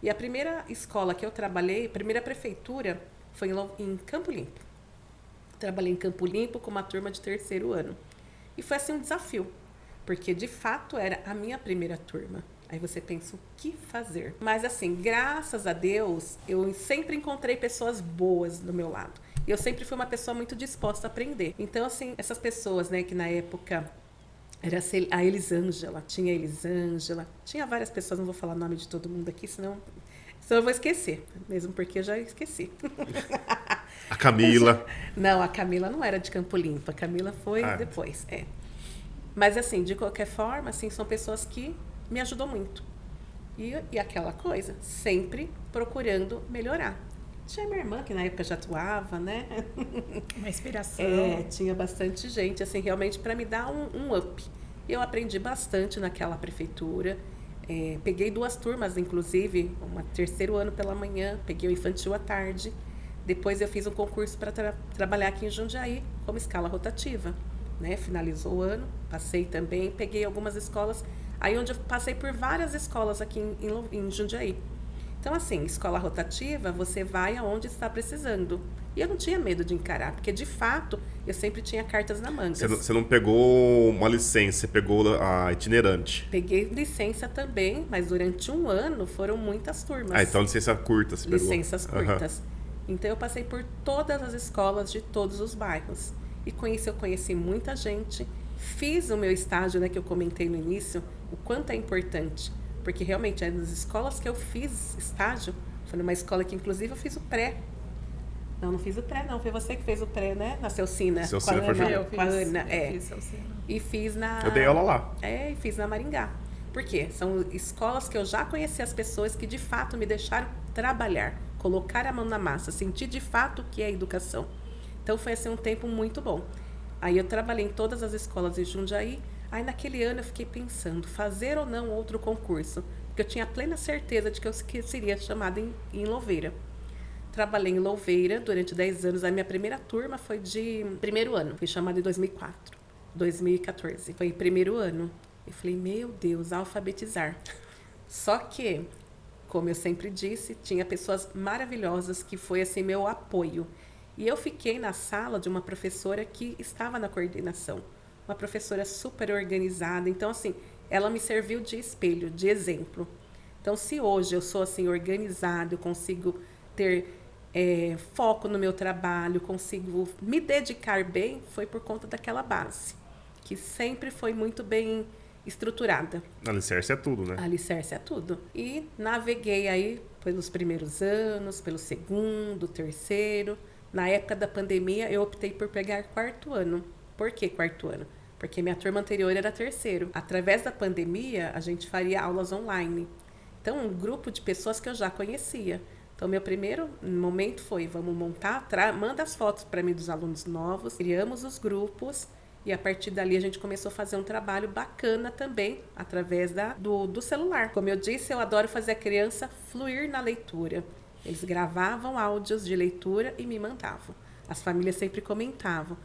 B: E a primeira escola que eu trabalhei, a primeira prefeitura, foi em Campo Limpo. Trabalhei em Campo Limpo com uma turma de 3º ano. E foi, assim, um desafio. Porque, de fato, era a minha primeira turma. Aí você pensa, o que fazer? Mas, assim, graças a Deus, eu sempre encontrei pessoas boas do meu lado. E eu sempre fui uma pessoa muito disposta a aprender. Então, assim, essas pessoas, né, que na época era a Elisângela, tinha várias pessoas, não vou falar o nome de todo mundo aqui, senão eu vou esquecer, mesmo porque eu já esqueci.
A: A Camila.
B: Não, a Camila não era de Campo Limpo, a Camila foi depois, Mas, assim, de qualquer forma, assim, são pessoas que me ajudam muito. E aquela coisa, sempre procurando melhorar. Tinha minha irmã, que na época já atuava, né?
C: Uma inspiração.
B: Tinha bastante gente, assim, realmente para me dar um up. Eu aprendi bastante naquela prefeitura. Peguei 2 turmas, inclusive, uma 3º ano pela manhã, peguei o infantil à tarde. Depois eu fiz um concurso para trabalhar aqui em Jundiaí, como escala rotativa. Né? Finalizou o ano, passei também, peguei algumas escolas. Aí onde eu passei por várias escolas aqui em Jundiaí. Então, assim, escola rotativa, você vai aonde está precisando. E eu não tinha medo de encarar, porque, de fato, eu sempre tinha cartas na manga.
A: Você não pegou uma licença, você pegou a itinerante.
B: Peguei licença também, mas durante um ano foram muitas turmas.
A: Então licença curta você pegou.
B: Licenças curtas. Uhum. Então, eu passei por todas as escolas de todos os bairros. E com isso eu conheci muita gente. Fiz o meu estágio, né, que eu comentei no início, o quanto é importante. Porque realmente, nas escolas que eu fiz estágio, foi numa escola que inclusive eu fiz o pré. Não fiz o pré, não. Foi você que fez o pré, né? Na Celcina.
A: Celcina foi
B: com a Ana.
C: Fiz Celcina.
B: E fiz na...
A: Eu dei aula lá.
B: E fiz na Maringá. Por quê? São escolas que eu já conheci as pessoas que de fato me deixaram trabalhar, colocar a mão na massa, sentir de fato o que é educação. Então foi assim um tempo muito bom. Aí eu trabalhei em todas as escolas de Jundiaí. Aí naquele ano eu fiquei pensando, fazer ou não outro concurso, porque eu tinha plena certeza de que eu seria chamada em Louveira. Trabalhei em Louveira durante 10 anos, a minha primeira turma foi de 1º ano, fui chamada em 2014, foi 1º ano. Eu falei, meu Deus, alfabetizar. Só que, como eu sempre disse, tinha pessoas maravilhosas que foi assim meu apoio. E eu fiquei na sala de uma professora que estava na coordenação. Uma professora super organizada. Então, assim, ela me serviu de espelho, de exemplo. Então, se hoje eu sou, assim, organizada, eu consigo ter foco no meu trabalho, consigo me dedicar bem, foi por conta daquela base, que sempre foi muito bem estruturada.
A: Alicerce é tudo, né?
B: Alicerce é tudo. E naveguei aí pelos primeiros anos, pelo 2º, 3º. Na época da pandemia, eu optei por pegar 4º ano. Por que 4º ano? Porque minha turma anterior era 3º. Através da pandemia, a gente faria aulas online. Então, um grupo de pessoas que eu já conhecia. Então, meu primeiro momento foi, vamos montar, manda as fotos para mim dos alunos novos, criamos os grupos e a partir dali a gente começou a fazer um trabalho bacana também, através do celular. Como eu disse, eu adoro fazer a criança fluir na leitura. Eles gravavam áudios de leitura e me mandavam. As famílias sempre comentavam,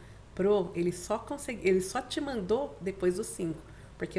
B: ele só te mandou depois dos 5, porque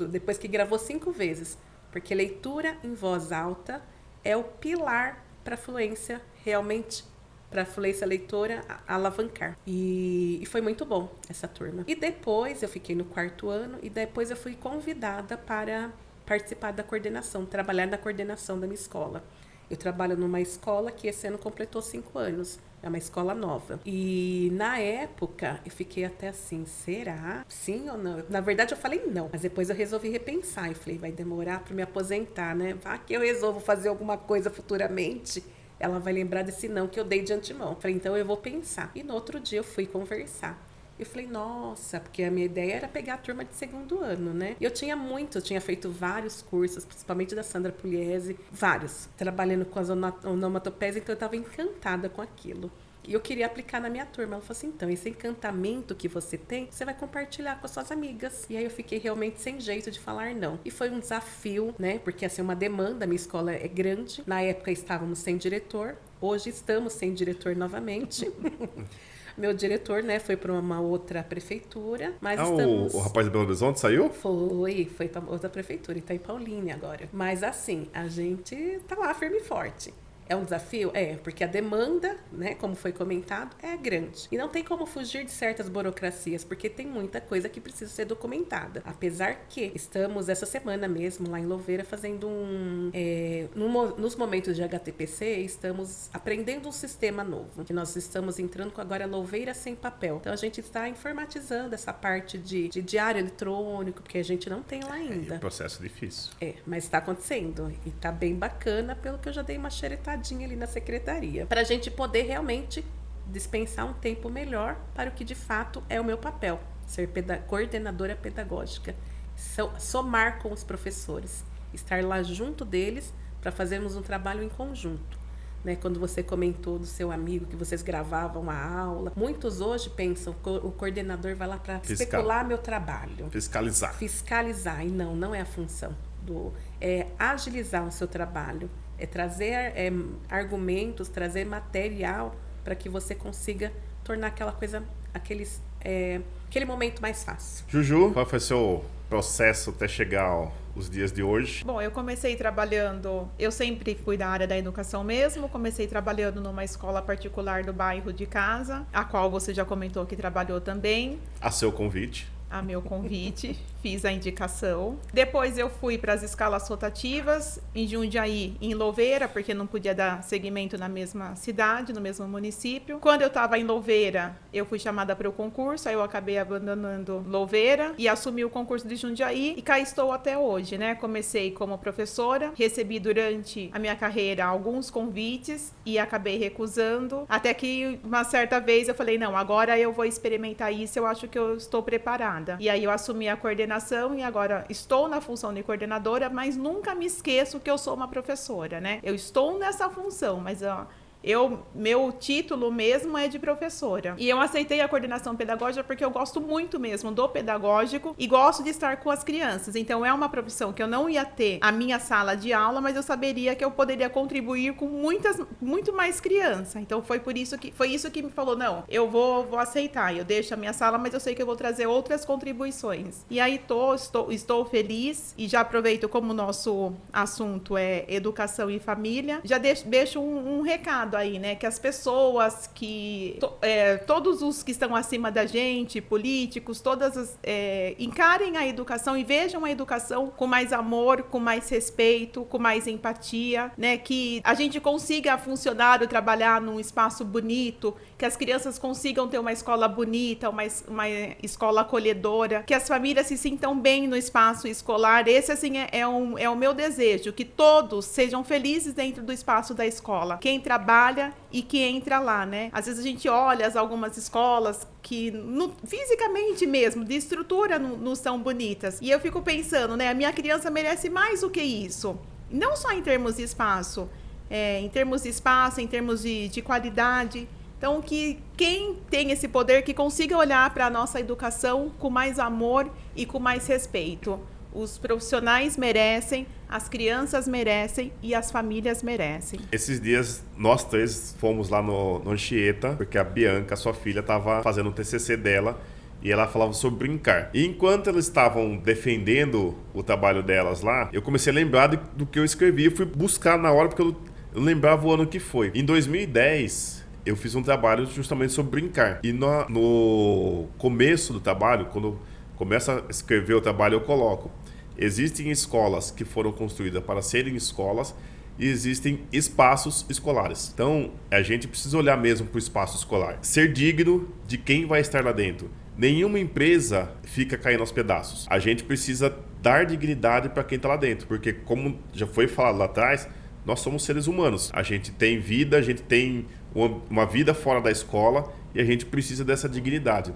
B: depois que gravou 5 vezes, porque leitura em voz alta é o pilar para a fluência realmente para a fluência leitora alavancar. E foi muito bom essa turma. E depois eu fiquei no 4º ano e depois eu fui convidada para participar da coordenação, trabalhar na coordenação da minha escola. Eu trabalho numa escola que esse ano completou 5 anos. É uma escola nova. E na época, eu fiquei até assim, será? Sim ou não? Na verdade, eu falei não. Mas depois eu resolvi repensar. Eu falei, vai demorar para me aposentar, né? Vá que eu resolvo fazer alguma coisa futuramente. Ela vai lembrar desse não que eu dei de antemão. Eu falei, então eu vou pensar. E no outro dia eu fui conversar. Eu falei, nossa, porque a minha ideia era pegar a turma de 2º ano, né? E eu tinha feito vários cursos, principalmente da Sandra Pugliese, vários, trabalhando com as onomatopeias, então eu estava encantada com aquilo. E eu queria aplicar na minha turma. Ela falou assim, então, esse encantamento que você tem, você vai compartilhar com as suas amigas. E aí eu fiquei realmente sem jeito de falar não. E foi um desafio, né? Porque assim, uma demanda, a minha escola é grande. Na época estávamos sem diretor, hoje estamos sem diretor novamente. Meu diretor, né, foi para uma outra prefeitura, mas estamos...
A: o rapaz de Belo Horizonte saiu?
B: Foi para outra prefeitura, e está em Paulínia agora. Mas assim, a gente tá lá firme e forte. É um desafio? É, porque a demanda, né, como foi comentado, é grande. E não tem como fugir de certas burocracias, porque tem muita coisa que precisa ser documentada. Apesar que estamos, essa semana mesmo, lá em Louveira, fazendo nos momentos de HTPC, estamos aprendendo um sistema novo, que nós estamos entrando com agora Louveira sem papel. Então, a gente está informatizando essa parte de diário eletrônico, porque a gente não tem lá ainda.
A: É um processo difícil.
B: Mas está acontecendo. E está bem bacana, pelo que eu já dei uma xeretada ali na secretaria, para a gente poder realmente dispensar um tempo melhor para o que de fato é o meu papel, ser coordenadora pedagógica, somar com os professores, estar lá junto deles para fazermos um trabalho em conjunto. Né? Quando você comentou do seu amigo que vocês gravavam a aula, muitos hoje pensam que o coordenador vai lá para especular meu trabalho. Fiscalizar, e não é a função. É agilizar o seu trabalho, é trazer argumentos, trazer material para que você consiga tornar aquela coisa, aquele momento mais fácil.
A: Juju, qual foi o seu processo até chegar os dias de hoje?
C: Bom, eu comecei trabalhando, eu sempre fui da área da educação mesmo, comecei trabalhando numa escola particular do bairro de casa, a qual você já comentou que trabalhou também.
A: A seu convite.
C: A meu convite, fiz a indicação. Depois eu fui para as escalas rotativas em Jundiaí, em Louveira, porque não podia dar seguimento na mesma cidade, no mesmo município. Quando eu estava em Louveira, eu fui chamada para o concurso, aí eu acabei abandonando Louveira e assumi o concurso de Jundiaí e cá estou até hoje, né? Comecei como professora, recebi durante a minha carreira alguns convites e acabei recusando, até que uma certa vez eu falei, não, agora eu vou experimentar isso, eu acho que eu estou preparada. E aí eu assumi a coordenação e agora estou na função de coordenadora, mas nunca me esqueço que eu sou uma professora, né? Eu estou nessa função, mas meu título mesmo é de professora. E eu aceitei a coordenação pedagógica porque eu gosto muito mesmo do pedagógico e gosto de estar com as crianças. Então, é uma profissão que eu não ia ter a minha sala de aula, mas eu saberia que eu poderia contribuir com muito mais criança. Então, foi isso que me falou, não, eu vou aceitar. Eu deixo a minha sala, mas eu sei que eu vou trazer outras contribuições. E aí, estou feliz e já aproveito, como o nosso assunto é educação e família, já deixo um recado aí, né, que as pessoas todos os que estão acima da gente, políticos, encarem a educação e vejam a educação com mais amor, com mais respeito, com mais empatia, né, que a gente consiga funcionar ou trabalhar num espaço bonito, que as crianças consigam ter uma escola bonita, uma escola acolhedora, que as famílias se sintam bem no espaço escolar. Esse, assim, é o meu desejo, que todos sejam felizes dentro do espaço da escola. Quem trabalha e que entra lá, né? Às vezes a gente olha algumas escolas que fisicamente mesmo, de estrutura, não são bonitas. E eu fico pensando, né? A minha criança merece mais do que isso. Não só em termos de espaço, em termos de qualidade. Então, que quem tem esse poder, que consiga olhar para a nossa educação com mais amor e com mais respeito. Os profissionais merecem, as crianças merecem e as famílias merecem.
A: Esses dias, nós três fomos lá no Anchieta, porque a Bianca, sua filha, estava fazendo o TCC dela e ela falava sobre brincar. E enquanto elas estavam defendendo o trabalho delas lá, eu comecei a lembrar do que eu escrevi. Eu fui buscar na hora, porque eu não lembrava o ano que foi. Em 2010... eu fiz um trabalho justamente sobre brincar. E no começo do trabalho, quando começo a escrever o trabalho, eu coloco: existem escolas que foram construídas para serem escolas e existem espaços escolares. Então, a gente precisa olhar mesmo para o espaço escolar. Ser digno de quem vai estar lá dentro. Nenhuma empresa fica caindo aos pedaços. A gente precisa dar dignidade para quem está lá dentro, porque, como já foi falado lá atrás, nós somos seres humanos. A gente tem vida, a gente tem uma vida fora da escola e a gente precisa dessa dignidade.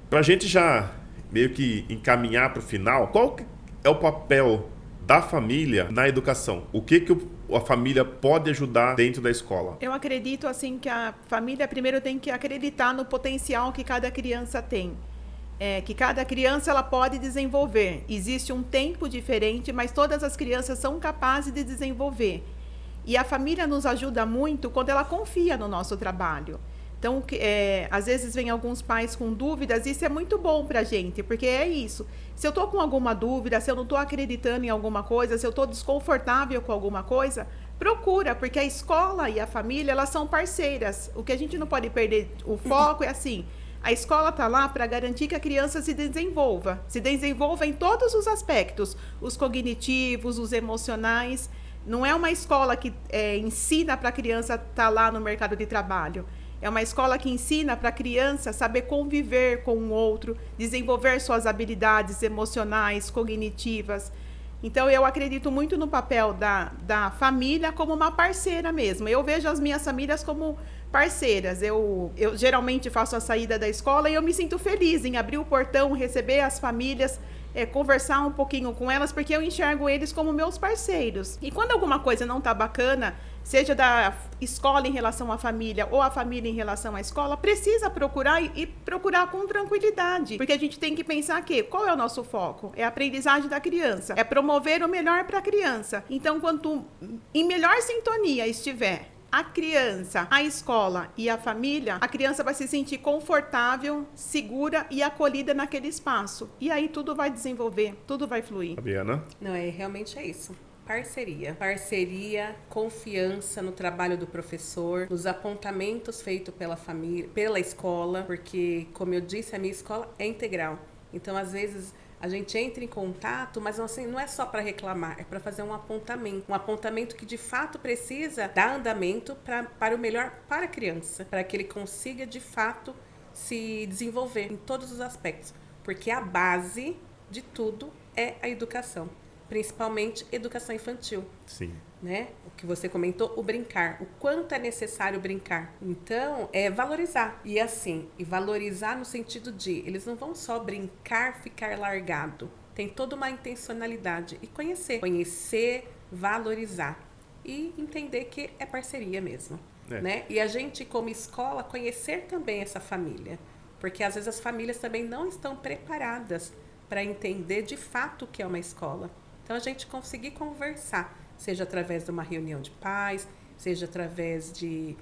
A: Para a gente já meio que encaminhar para o final, qual é o papel da família na educação? O que a família pode ajudar dentro da escola?
C: Eu acredito assim que a família primeiro tem que acreditar no potencial que cada criança tem. Que cada criança ela pode desenvolver. Existe um tempo diferente, mas todas as crianças são capazes de desenvolver. E a família nos ajuda muito quando ela confia no nosso trabalho. Então, às vezes vem alguns pais com dúvidas, isso é muito bom para a gente, porque é isso. Se eu estou com alguma dúvida, se eu não estou acreditando em alguma coisa, se eu estou desconfortável com alguma coisa, procura, porque a escola e a família, elas são parceiras. O que a gente não pode perder o foco é assim, a escola está lá para garantir que a criança se desenvolva em todos os aspectos, os cognitivos, os emocionais. Não é uma escola que ensina para a criança estar lá no mercado de trabalho. É uma escola que ensina para a criança saber conviver com o outro, desenvolver suas habilidades emocionais, cognitivas. Então, eu acredito muito no papel da família como uma parceira mesmo. Eu vejo as minhas famílias como parceiras. Eu geralmente faço a saída da escola e eu me sinto feliz em abrir o portão, receber as famílias, conversar um pouquinho com elas, porque eu enxergo eles como meus parceiros. E quando alguma coisa não está bacana, seja da escola em relação à família ou a família em relação à escola, precisa procurar e procurar com tranquilidade. Porque a gente tem que pensar qual é o nosso foco? É a aprendizagem da criança, é promover o melhor para a criança. Então, quanto em melhor sintonia estiver a criança, a escola e a família, a criança vai se sentir confortável, segura e acolhida naquele espaço. E aí tudo vai desenvolver, tudo vai fluir.
A: Fabiana?
B: Não, realmente é isso. Parceria, confiança no trabalho do professor, nos apontamentos feitos pela família, pela escola, porque, como eu disse, a minha escola é integral. Então, às vezes, a gente entra em contato, mas assim, não é só para reclamar, é para fazer um apontamento que de fato precisa dar andamento para o melhor para a criança, para que ele consiga de fato se desenvolver em todos os aspectos, porque a base de tudo é a educação. Principalmente educação infantil.
A: Sim.
B: Né? O que você comentou, o brincar. O quanto é necessário brincar. Então, é valorizar. E assim, valorizar no sentido de, eles não vão só brincar, ficar largado. Tem toda uma intencionalidade. E conhecer, valorizar. E entender que é parceria mesmo. Né? E a gente, como escola, conhecer também essa família. Porque às vezes as famílias também não estão preparadas para entender de fato o que é uma escola. Então, a gente conseguir conversar, seja através de uma reunião de pais, seja através de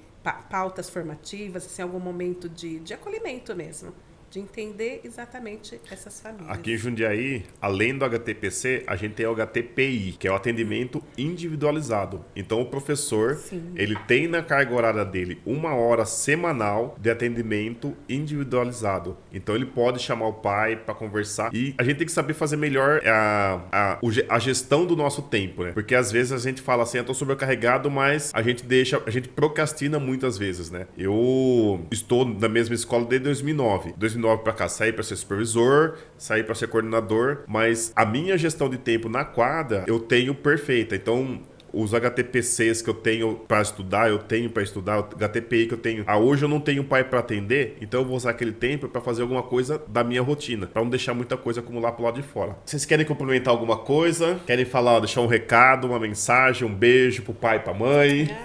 B: pautas formativas, assim, algum momento de acolhimento mesmo, de entender exatamente essas famílias.
A: Aqui em Jundiaí, além do HTPC, a gente tem o HTPI, que é o atendimento individualizado. Então, o professor, ele tem na carga horária dele 1 hora semanal de atendimento individualizado. Então, ele pode chamar o pai para conversar. E a gente tem que saber fazer melhor a gestão do nosso tempo, né? Porque às vezes a gente fala assim, eu tô sobrecarregado, mas a gente procrastina muitas vezes, né? Eu estou na mesma escola desde 2009. 2009 para cá, saí para ser supervisor, saí para ser coordenador, mas a minha gestão de tempo na quadra eu tenho perfeita. Então, os HTPCs que eu tenho para estudar, o HTPI que eu tenho. Hoje eu não tenho pai para atender, então eu vou usar aquele tempo para fazer alguma coisa da minha rotina, para não deixar muita coisa acumular pro lado de fora. Vocês querem complementar alguma coisa? Querem falar, deixar um recado, uma mensagem, um beijo pro pai e pra mãe?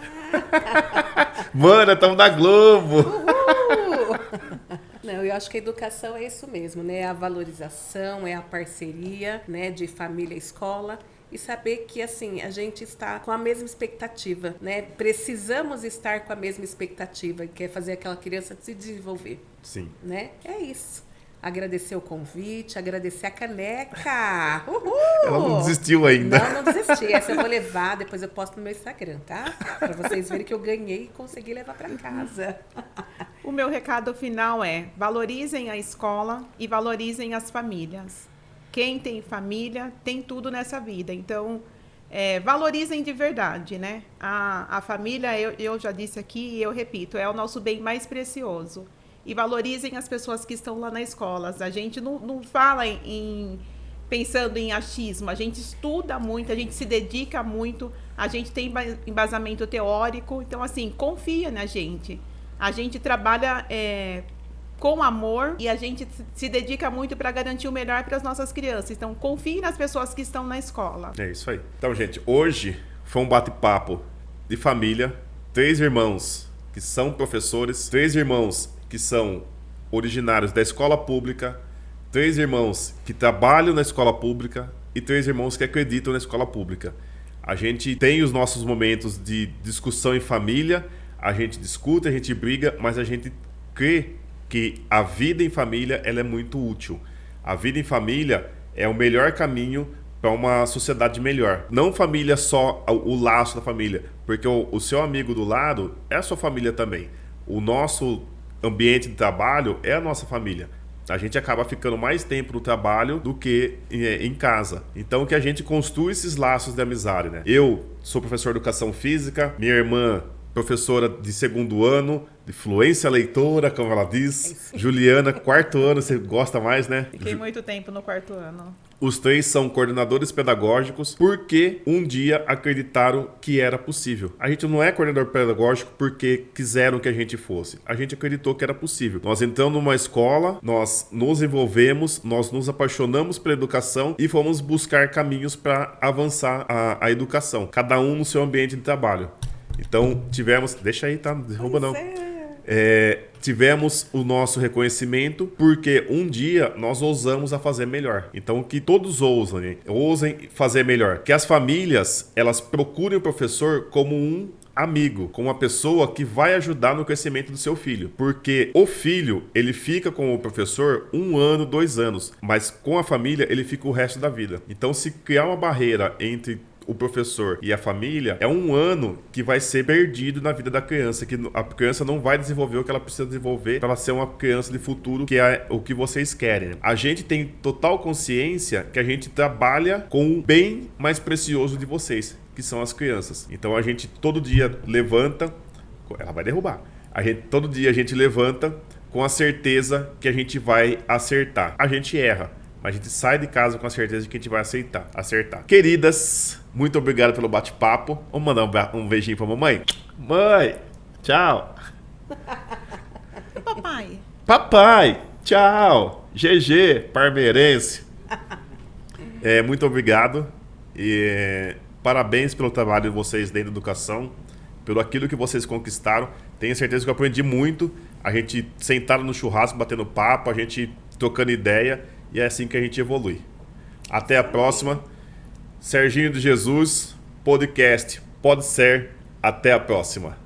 A: Mano, estamos da Globo!
B: Não, eu acho que a educação é isso mesmo, né? A valorização, é a parceria, né, de família e escola. E saber que, assim, a gente está com a mesma expectativa, né? Precisamos estar com a mesma expectativa, que é fazer aquela criança se desenvolver.
A: Sim.
B: Né? É isso. agradecer o convite, agradecer a caneca. Uhul!
A: Ela não desistiu ainda.
B: Não desisti. Essa eu vou levar, depois eu posto no meu Instagram, tá? Para vocês verem que eu ganhei e consegui levar para casa.
C: O meu recado final é: valorizem a escola e valorizem as famílias. Quem tem família tem tudo nessa vida. Então, valorizem de verdade, né? A família, eu já disse aqui e eu repito, é o nosso bem mais precioso. E valorizem as pessoas que estão lá na escola. A gente não fala pensando em achismo, a gente estuda muito, a gente se dedica muito, a gente tem embasamento teórico. Então, assim, confia na gente. A gente trabalha com amor e a gente se dedica muito para garantir o melhor para as nossas crianças. Então, confie nas pessoas que estão na escola.
A: É isso aí. Então, gente, hoje foi um bate-papo de família. 3 irmãos que são professores, 3 irmãos que são originários da escola pública, 3 irmãos que trabalham na escola pública e 3 irmãos que acreditam na escola pública. A gente tem os nossos momentos de discussão em família, a gente discute, a gente briga, mas a gente crê que a vida em família ela é muito útil. A vida em família é o melhor caminho para uma sociedade melhor. Não família só, o laço da família, porque o seu amigo do lado é a sua família também. O nosso ambiente de trabalho é a nossa família. A gente acaba ficando mais tempo no trabalho do que em casa. Então, que a gente construa esses laços de amizade, né? Eu sou professor de educação física, minha irmã professora de 2º ano, de fluência leitora, como ela diz. Juliana, 4º ano, você gosta mais, né?
C: Fiquei muito tempo no 4º ano.
A: Os 3 são coordenadores pedagógicos porque um dia acreditaram que era possível. A gente não é coordenador pedagógico porque quiseram que a gente fosse. A gente acreditou que era possível. Nós entramos numa escola, nós nos envolvemos, nós nos apaixonamos pela educação e fomos buscar caminhos para avançar a educação. Cada um no seu ambiente de trabalho. Então, tivemos... Deixa aí, tá? Não derruba não. Tivemos o nosso reconhecimento porque um dia nós ousamos a fazer melhor. Então, que todos ousem fazer melhor. Que as famílias, elas procurem o professor como um amigo, como uma pessoa que vai ajudar no crescimento do seu filho. Porque o filho, ele fica com o professor 1 ano, 2 anos, mas com a família, ele fica o resto da vida. Então, se criar uma barreira entre o professor e a família, é 1 ano que vai ser perdido na vida da criança, que a criança não vai desenvolver o que ela precisa desenvolver para ela ser uma criança de futuro, que é o que vocês querem. A gente tem total consciência que a gente trabalha com o bem mais precioso de vocês, que são as crianças. Então a gente todo dia levanta, ela vai derrubar. Todo dia a gente levanta com a certeza que a gente vai acertar. A gente erra, mas a gente sai de casa com a certeza de que a gente vai acertar. Queridas, muito obrigado pelo bate-papo. Vamos mandar um beijinho pra mamãe? Mãe, tchau.
C: Papai.
A: Papai, tchau. GG, parmeirense. Muito obrigado. E parabéns pelo trabalho de vocês dentro da educação, pelo aquilo que vocês conquistaram. Tenho certeza que eu aprendi muito. A gente sentado no churrasco, batendo papo, a gente trocando ideia. E é assim que a gente evolui. Até a próxima. Serginho de Jesus, podcast Pode Ser. Até a próxima.